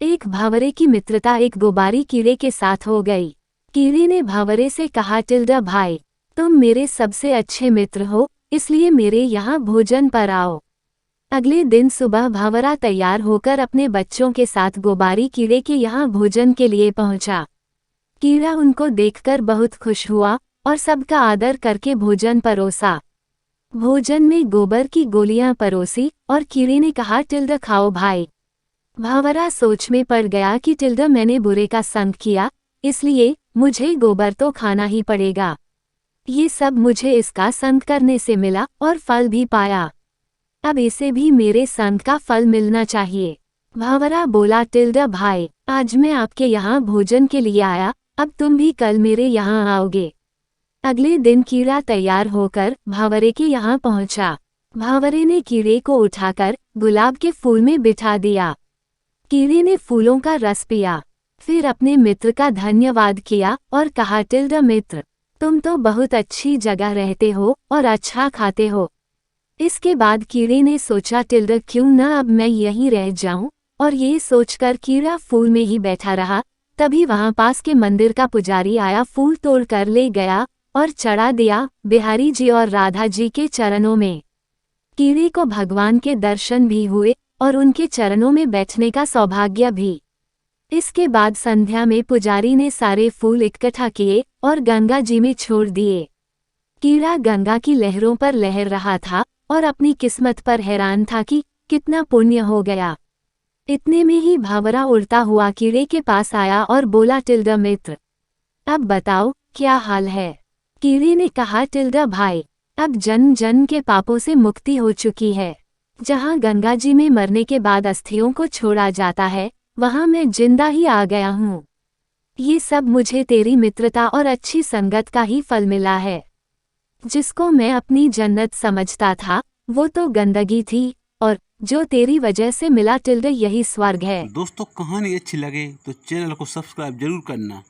एक भावरे की मित्रता एक गोबारी कीड़े के साथ हो गई। कीड़े ने भावरे से कहा, टिल्डा भाई, तुम मेरे सबसे अच्छे मित्र हो, इसलिए मेरे यहाँ भोजन पर आओ। अगले दिन सुबह भावरा तैयार होकर अपने बच्चों के साथ गोबारी कीड़े के यहाँ भोजन के लिए पहुंचा। कीड़ा उनको देखकर बहुत खुश हुआ और सबका आदर करके भोजन परोसा। भोजन में गोबर की गोलियां परोसी और कीड़े ने कहा, टिल्डा खाओ भाई। भावरा सोच में पड़ गया कि टिल्डा मैंने बुरे का संग किया, इसलिए मुझे गोबर तो खाना ही पड़ेगा। ये सब मुझे इसका संग करने से मिला और फल भी पाया, अब इसे भी मेरे संग का फल मिलना चाहिए। भावरा बोला, टिल्डा भाई, आज मैं आपके यहाँ भोजन के लिए आया, अब तुम भी कल मेरे यहाँ आओगे। अगले दिन कीड़ा तैयार होकर भावरे के यहाँ पहुंचा। भावरे ने कीड़े को उठाकर गुलाब के फूल में बिठा दिया। कीड़े ने फूलों का रस पिया, फिर अपने मित्र का धन्यवाद किया और कहा, टिल्डा मित्र, तुम तो बहुत अच्छी जगह रहते हो और अच्छा खाते हो। इसके बाद कीड़े ने सोचा, टिल्डा क्यों न अब मैं यहीं रह जाऊं, और ये सोचकर कीड़ा फूल में ही बैठा रहा। तभी वहां पास के मंदिर का पुजारी आया, फूल तोड़ कर ले गया और चढ़ा दिया बिहारी जी और राधा जी के चरणों में। कीड़े को भगवान के दर्शन भी हुए और उनके चरणों में बैठने का सौभाग्य भी। इसके बाद संध्या में पुजारी ने सारे फूल इकट्ठा किए और गंगा जी में छोड़ दिए। कीड़ा गंगा की लहरों पर लहर रहा था और अपनी किस्मत पर हैरान था कि कितना पुण्य हो गया। इतने में ही भावरा उड़ता हुआ कीड़े के पास आया और बोला, टिल्डा मित्र, अब बताओ क्या हाल है। कीड़े ने कहा, टिल्डा भाई, अब जन्म जन्म के पापों से मुक्ति हो चुकी है। जहाँ गंगा जी में मरने के बाद अस्थियों को छोड़ा जाता है, वहाँ मैं जिंदा ही आ गया हूँ। ये सब मुझे तेरी मित्रता और अच्छी संगत का ही फल मिला है। जिसको मैं अपनी जन्नत समझता था वो तो गंदगी थी, और जो तेरी वजह से मिला टिल्डा यही स्वर्ग है। दोस्तों, कहानी अच्छी लगे तो चैनल को सब्सक्राइब जरूर करना।